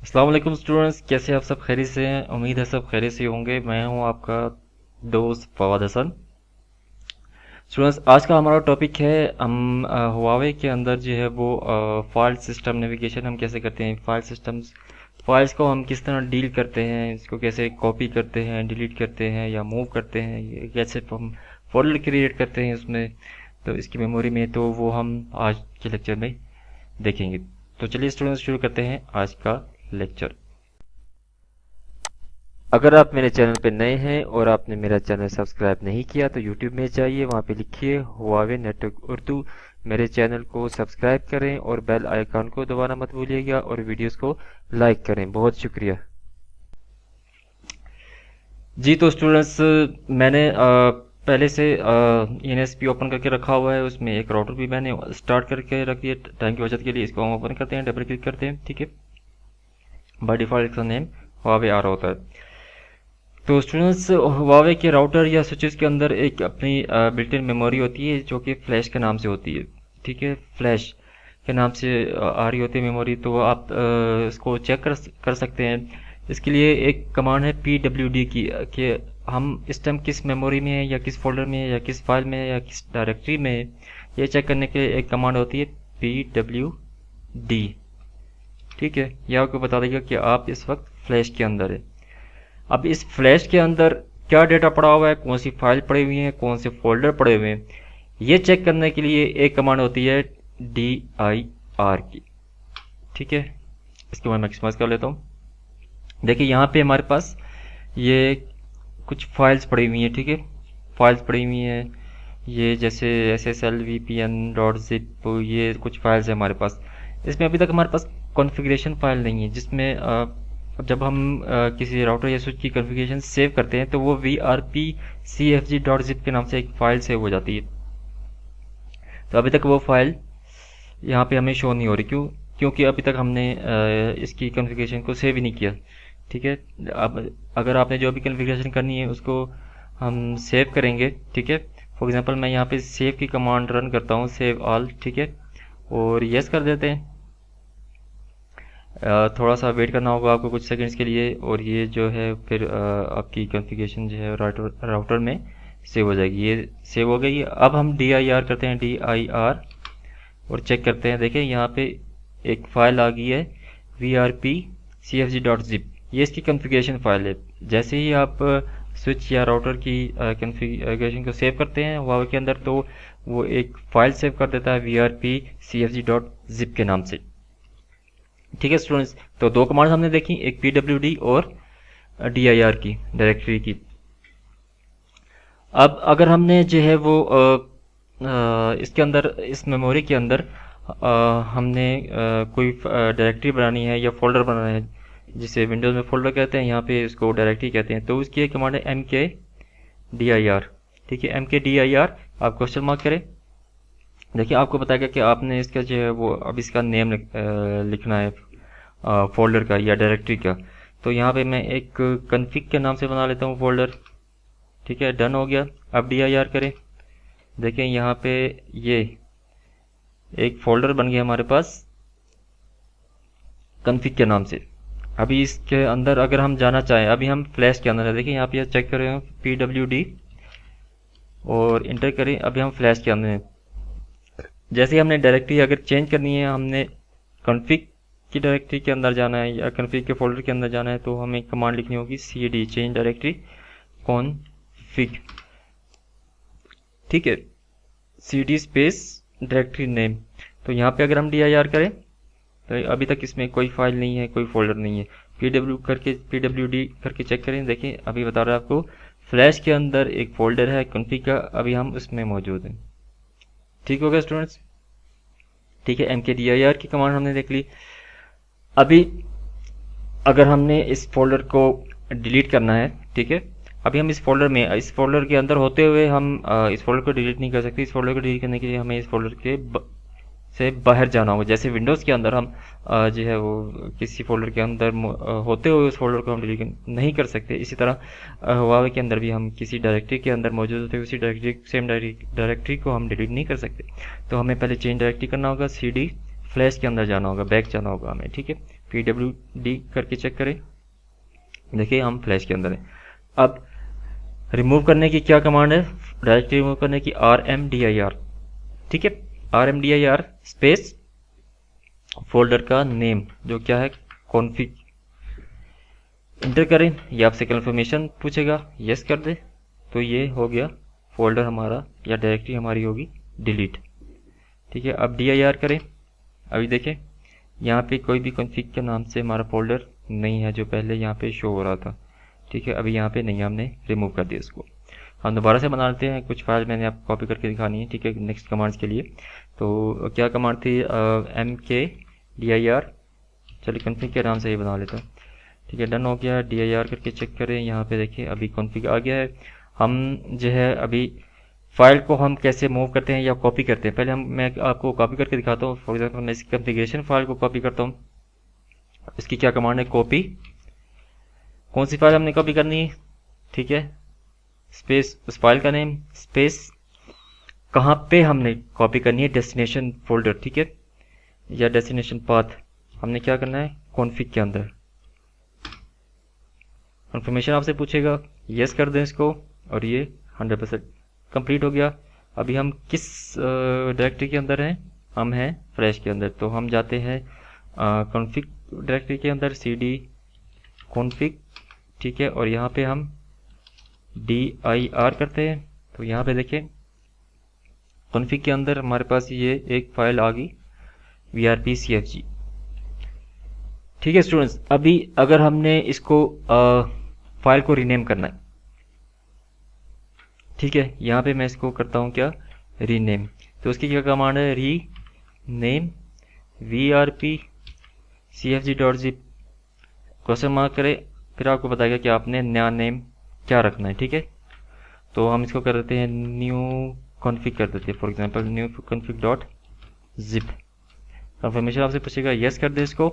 अस्सलाम वालेकुम स्टूडेंट्स, कैसे आप सब खैरियत से हैं। उम्मीद है सब खैरियत से होंगे। मैं हूं आपका दोस्त फवाद हसन। स्टूडेंट्स, आज का हमारा टॉपिक है हम हुआवे के अंदर जो है वो फाइल सिस्टम नेविगेशन हम कैसे करते हैं। फाइल सिस्टम्स फाइल्स को हम किस तरह डील करते हैं, इसको कैसे कॉपी करते हैं, डिलीट करते हैं या मूव करते हैं, ये कैसे हम फोल्डर क्रिएट करते हैं उसमें, तो इसकी मेमोरी में, तो वो हम आज के लेक्चर में देखेंगे। तो चलिए स्टूडेंट्स, शुरू करते हैं आज का लेक्चर। अगर आप मेरे चैनल पे नए हैं और आपने मेरा चैनल सब्सक्राइब नहीं किया तो यूट्यूब में जाइए, वहाँ पे लिखिए हुआवे नेटवर्क उर्दू। मेरे चैनल को सब्सक्राइब करें और बेल आइकन को दबाना मत भूलिएगा और वीडियोस को लाइक करें। बहुत शुक्रिया जी। तो स्टूडेंट्स, मैंने पहले से एनएसपी ओपन करके रखा हुआ है, उसमें एक राउटर भी मैंने स्टार्ट करके रख दिया। टाइम की बचत के लिए इसको हम ओपन करते हैं, डबल क्लिक करते हैं, ठीक है। बाय डिफॉल्ट इसका नेम हुआवे आ रहा होता है। तो स्टूडेंट्स, हुआवे के राउटर या स्विचेस के अंदर एक अपनी बिल्ट इन मेमोरी होती है जो कि फ्लैश के नाम से होती है, ठीक है। फ्लैश के नाम से आ रही होती है मेमोरी, तो आप इसको चेक कर सकते हैं। इसके लिए एक कमांड है PWD की, कि हम इस टाइम किस मेमोरी में है या किस फोल्डर में है या किस फाइल में है या किस डायरेक्टरी में है, ये चेक करने के लिए एक कमांड होती है PWD, ठीक है। यह आपको बता देगा कि आप इस वक्त फ्लैश के अंदर है। अब इस फ्लैश के अंदर क्या डेटा पड़ा हुआ है, कौन सी फाइल पड़ी हुई है, कौन से फोल्डर पड़े हुए हैं, ये चेक करने के लिए एक कमांड होती है dir की, ठीक है। इसको मैं मैक्सिमाइज कर लेता हूँ। देखिए यहाँ पे हमारे पास ये कुछ फाइल्स पड़ी हुई हैं, ठीक है। फाइल्स पड़ी हुई हैं, ये जैसे SSL VPN.zip, ये कुछ फाइल्स है हमारे पास। इसमें अभी तक हमारे पास कॉन्फ़िगरेशन फाइल नहीं है, जिसमें जब हम किसी राउटर या स्विच की कॉन्फ़िगरेशन सेव करते हैं तो वो vrpcfg.zip के नाम से एक फाइल सेव हो जाती है। तो अभी तक वो फाइल यहाँ पे हमें शो नहीं हो रही, क्योंकि अभी तक हमने इसकी कॉन्फ़िगरेशन को सेव ही नहीं किया, ठीक है। अब अगर आपने जो भी कॉन्फ़िगरेशन करनी है उसको हम सेव करेंगे, ठीक है। फॉर एग्जांपल मैं यहाँ पे सेव की कमांड रन करता हूँ, सेव ऑल, ठीक है, और यस कर देते हैं। थोड़ा सा वेट करना होगा आपको कुछ सेकंड्स के लिए, और ये जो है फिर आपकी कॉन्फ़िगरेशन जो है राउटर में सेव हो जाएगी। ये सेव हो गई। अब हम dir करते हैं, dir, और चेक करते हैं। देखें यहाँ पे एक फाइल आ गई है vrpcfg.zip, ये इसकी कॉन्फ़िगरेशन फाइल है। जैसे ही आप स्विच या राउटर की कॉन्फ़िगरेशन को सेव करते हैं हुआवे के अंदर, तो वो एक फाइल सेव कर देता है vrpcfg.zip के नाम से, ठीक है स्टूडेंट्स। तो दो कमांड्स हमने देखी, एक PWD और dir की, डायरेक्टरी की। अब अगर हमने जो है वो इसके अंदर, इस मेमोरी के अंदर हमने कोई डायरेक्टरी बनानी है या फोल्डर बनाना है, जिसे विंडोज़ में फोल्डर कहते हैं, यहाँ पे इसको डायरेक्टरी कहते हैं, तो उसकी एक कमांड है mkdir, ठीक है। mkdir, आप क्वेश्चन मार्क करें। देखिए आपको बताएगा कि आपने इसका जो है वो अब इसका नेम लिखना है फोल्डर का या डायरेक्टरी का। तो यहाँ पे मैं एक कन्फिग के नाम से बना लेता हूँ फोल्डर, ठीक है। डन हो गया। अब dir करें। देखें यहाँ पे ये एक फोल्डर बन गया हमारे पास कन्फिग के नाम से। अभी इसके अंदर अगर हम जाना चाहें, अभी हम फ्लैश के अंदर है, देखिए यहाँ पे चेक करें PWD और इंटर करें। अभी हम फ्लैश के अंदर हैं। जैसे हमने डायरेक्टरी अगर चेंज करनी है, हमने कॉन्फ़िग की डायरेक्टरी के अंदर जाना है या कॉन्फ़िग के फोल्डर के अंदर जाना है, तो हमें कमांड लिखनी होगी cd, चेंज डायरेक्टरी कॉन्फ़िग, ठीक है, cd स्पेस डायरेक्टरी नेम। तो यहाँ पे अगर हम dir करें तो अभी तक इसमें कोई फाइल नहीं है, कोई फोल्डर नहीं है। PWD करके चेक करें। देखिए अभी बता रहा है आपको फ्लैश के अंदर एक फोल्डर है कॉन्फ़िग का, अभी हम उसमें मौजूद हैं। ठीक हो गया स्टूडेंट्स, ठीक है। mkdir की कमांड हमने देख ली। अभी अगर हमने इस फोल्डर को डिलीट करना है, ठीक है, अभी हम इस फोल्डर के अंदर होते हुए हम इस फोल्डर को डिलीट नहीं कर सकते। इस फोल्डर को डिलीट करने के लिए हमें इस फोल्डर के से बाहर जाना होगा। जैसे विंडोज़ के अंदर हम जो है वो किसी फोल्डर के अंदर होते हुए उस फोल्डर को हम डिलीट नहीं कर सकते, इसी तरह हुआवे के अंदर भी हम किसी डायरेक्टरी के अंदर मौजूद होते हुए उसी सेम डायरेक्टरी को हम डिलीट नहीं कर सकते। तो हमें पहले चेंज डायरेक्टरी करना होगा, cd फ्लैश के अंदर जाना होगा, बैक जाना होगा हमें, ठीक है। PWD करके चेक करें, देखिए हम फ्लैश के अंदर हैं। अब रिमूव करने की क्या कमांड है, डायरेक्टली रिमूव करने की RMDIR, ठीक है, RMDIR स्पेस फोल्डर का नेम जो क्या है कॉन्फिग, इंटर करें, ये आपसे कंफर्मेशन पूछेगा, यस कर दे, तो ये हो गया फोल्डर हमारा या डायरेक्टरी हमारी होगी डिलीट, ठीक है। अब DIR करें, अभी देखें यहाँ पे कोई भी कॉन्फिग के नाम से हमारा फोल्डर नहीं है जो पहले यहाँ पे शो हो रहा था, ठीक है। अभी यहाँ पे नहीं है, हमने रिमूव कर दिया इसको। हम दोबारा से बना लेते हैं, कुछ फाइल मैंने आपको कॉपी करके दिखानी है, ठीक है, नेक्स्ट कमांड्स के लिए। तो क्या कमांड थी, MKDIR, चलिए कॉन्फिग के नाम से ये बना लेता हूँ, ठीक है, डन हो गया। DIR करके चेक करें, यहाँ पे देखिए अभी कॉन्फिग आ गया है। हम जो है अभी फाइल को हम कैसे मूव करते हैं या कॉपी करते हैं, पहले मैं आपको कॉपी करके दिखाता हूँ। फॉर एग्जाम्पल मैं इस कॉन्फ़िगरेशन फाइल को कॉपी करता हूँ, इसकी क्या कमांड है, कॉपी, कौन सी फाइल हमने कॉपी करनी है, ठीक है, स्पेस उस फाइल का नेम, स्पेस कहाँ पे हमने कॉपी करनी है, डेस्टिनेशन फोल्डर, ठीक है, या डेस्टिनेशन पाथ, हमने क्या करना है कॉन्फिग के अंदर। कंफर्मेशन आपसे पूछेगा, यस कर दें इसको, और ये 100% कंप्लीट हो गया। अभी हम किस डायरेक्टरी के अंदर हैं, हम हैं फ्लैश के अंदर, तो हम जाते हैं कॉन्फिग डायरेक्टरी के अंदर, CD कॉन्फिग, ठीक है, और यहाँ पे हम DIR करते हैं। तो यहाँ पे देखें कॉन्फिग के अंदर हमारे पास ये एक फाइल आ गई VRPCFG, ठीक है स्टूडेंट्स। अभी अगर हमने इसको फाइल को रीनेम करना है, ठीक है, यहाँ पे मैं इसको करता हूँ क्या, रीनेम, तो उसकी क्या कमांड है, रीनेम VRPCFG.zip, क्वेश्चन मार्क करें, फिर आपको बताएगा कि आपने नया नेम क्या रखना है, ठीक है। तो हम इसको कर देते हैं न्यू कॉन्फिग कर देते हैं, for example new config.zip। Confirmation आपसे पूछेगा, यस कर दे इसको,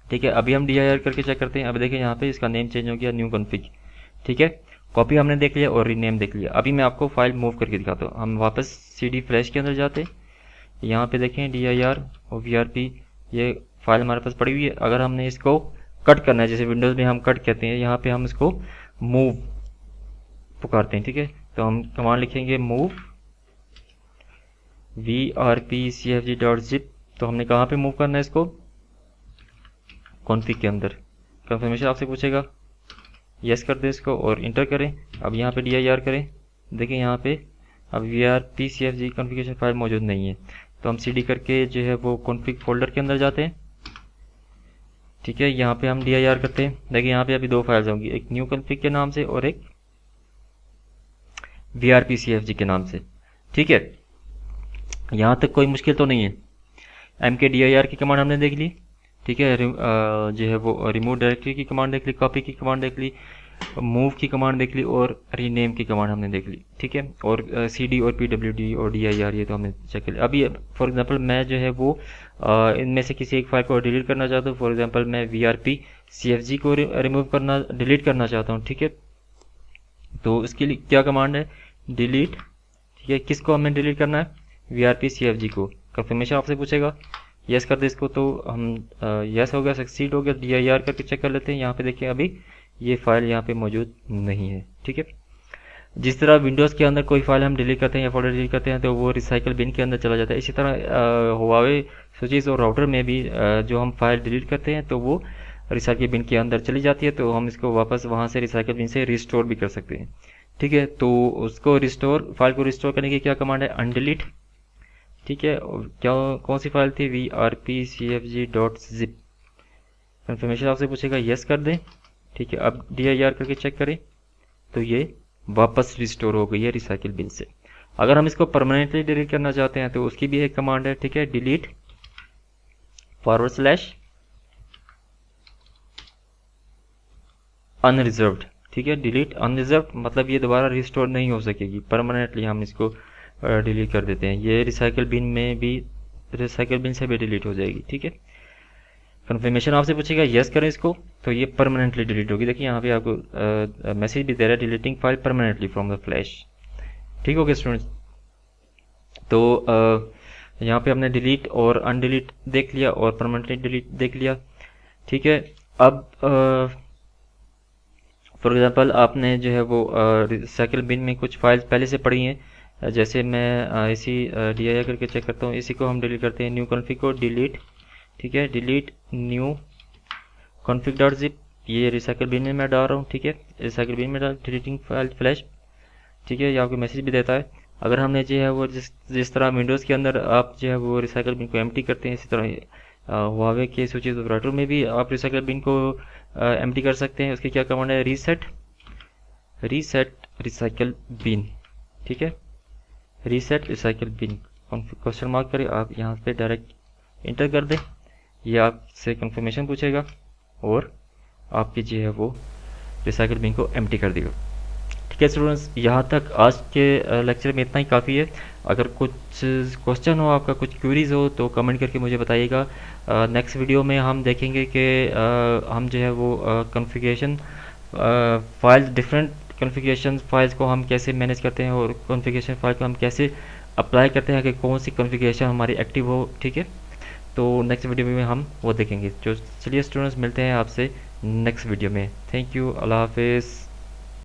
ठीक है। अभी हम DIR करके चेक करते हैं, अभी देखिए यहाँ पे इसका नेम चेंज हो गया, न्यू कॉन्फिग, ठीक है। कॉपी हमने देख लिया और रीनेम देख लिया। अभी मैं आपको फाइल मूव करके दिखाता हूँ। हम वापस CD फ्लैश के अंदर जाते, यहाँ पे देखें DIR और VRP, ये फाइल हमारे पास पड़ी हुई है। अगर हमने इसको कट करना है, जैसे विंडोज़ में हम कट कहते हैं, यहाँ पे हम इसको मूव पुकारते हैं, ठीक है। तो हम कमांड लिखेंगे मूव VRPCFG.zip, तो हमने कहाँ पे मूव करना है इसको, कॉन्फिग के अंदर। कंफर्मेशन आपसे पूछेगा, यस कर दे इसको और इंटर करें। अब यहाँ पे DIR करें, देखिए यहाँ पे अब VRPCFG कॉन्फ़िगरेशन फाइल मौजूद नहीं है, तो हम CD करके जो है वो कॉन्फिग फोल्डर के अंदर जाते हैं, ठीक है। यहाँ पे हम DIR करते हैं, देखिए यहाँ पे अभी दो फाइल्स होंगी, एक न्यू कॉन्फिग के नाम से और एक VRPCFG के नाम से, ठीक है। यहाँ तक कोई मुश्किल तो नहीं है। MKDIR की कमांड हमने देख ली, ठीक है, जो है वो रिमूव डायरेक्टरी की कमांड देख ली, कॉपी की कमांड देख ली, मूव की कमांड देख ली और रीनेम की कमांड हमने देख ली, ठीक है। और CD और PWD और DIR ये तो हमने चेक कर लिया। अभी फॉर एग्जांपल मैं जो है वो इनमें से किसी एक फाइल को डिलीट करना चाहता हूँ, फॉर एग्जांपल मैं VRPCFG को रिमूव करना डिलीट करना चाहता हूँ, ठीक है। तो इसके लिए क्या कमांड है, डिलीट, ठीक है। किसको हमें डिलीट करना है, VRPCFG को। कंफर्मेशन आपसे पूछेगा, यस कर दे इसको, तो हम यस हो गया, सक्सीड हो गया। DIR करके चेक कर लेते हैं, यहाँ पे देखिए अभी ये फाइल यहाँ पे मौजूद नहीं है, ठीक है। जिस तरह विंडोज़ के अंदर कोई फाइल हम डिलीट करते हैं या फोल्डर डिलीट करते हैं तो वो रिसाइकल बिन के अंदर चला जाता है, इसी तरह हुआवे स्विचेस और राउटर में भी जो हम फाइल डिलीट करते हैं तो वो रिसाइकल बिन के अंदर चली जाती है, तो हम इसको वापस वहाँ से रिसाइकल बिन से रिस्टोर भी कर सकते हैं, ठीक है। तो उसको रिस्टोर, फाइल को रिस्टोर करने की क्या कमांड है, अनडिलीट, ठीक है। क्या कौन सी फाइल थी, VRPCFG.zip। कंफर्मेशन आपसे पूछेगा, यस कर दें, ठीक है। अब DIR करके चेक करें तो ये वापस रिस्टोर हो गई है रिसाइकिल बिन से। अगर हम इसको परमानेंटली डिलीट करना चाहते हैं तो उसकी भी एक कमांड है, ठीक है, डिलीट / अनरिजर्व्ड, ठीक है। डिलीट अनरिजर्व्ड मतलब ये दोबारा रिस्टोर नहीं हो सकेगी, परमानेंटली हम इसको डिलीट कर देते हैं। ये रिसाइकिल बिन में भी, रिसाइकिल बिन से भी डिलीट हो जाएगी, ठीक है। कंफर्मेशन आपसे पूछेगा, यस करें इसको, तो ये परमानेंटली डिलीट होगी। देखिए यहाँ पे आपको मैसेज भी दे रहा है, deleting file permanently from the flash, ठीक हो गया स्टूडेंट्स। तो यहाँ पे हमने डिलीट और अनडिलीट देख लिया और परमानेंटली डिलीट देख लिया। ठीक है, अब फॉर एग्जांपल आपने जो है वो रिसाइकिल बिन में कुछ फाइल्स पहले से पड़ी हैं, जैसे मैं इसी डी करके चेक करता हूँ, इसी को हम डिलीट करते हैं, न्यू कॉन्फ़िग को डिलीट। ठीक है, delete new config dot zip, ये रिसाइकिल बिन में मैं डाल रहा हूँ। ठीक है, रिसाइकिल बिन में डाल डिलीटिंग फाइल फ्लैश। ठीक है, ये आपको मैसेज भी देता है। अगर हमने जो है वो जिस तरह विंडोज़ के अंदर आप जो है वो रिसाइकिल बिन को एम्प्टी करते हैं, इसी तरह हुआवे के स्विचेस ऑपरेटर में भी आप रिसाइकिल बिन को एम्प्टी कर सकते हैं। उसकी क्या कमांड है, रीसेट रिसाइकिल बिन। ठीक है, reset recycle bin question mark करें, आप यहाँ पे डायरेक्ट इंटर कर दें, ये आपसे कंफर्मेशन पूछेगा और आपकी जो है वो रिसाइकिल बिन को एम्प्टी कर देगा। ठीक है स्टूडेंट्स, यहाँ तक आज के लेक्चर में इतना ही काफ़ी है। अगर कुछ क्वेश्चन हो आपका, कुछ क्वेरीज हो तो कमेंट करके मुझे बताइएगा। नेक्स्ट वीडियो में हम देखेंगे कि हम जो है वो configuration files, different configuration files को हम कैसे मैनेज करते हैं और कॉन्फ़िगरेशन फाइल को हम कैसे अप्लाई करते हैं कि कौन सी कॉन्फ़िगरेशन हमारी एक्टिव हो। ठीक है, तो नेक्स्ट वीडियो में हम वो देखेंगे। तो चलिए स्टूडेंट्स, मिलते हैं आपसे नेक्स्ट वीडियो में। थैंक यू, अल्लाह हाफिज़।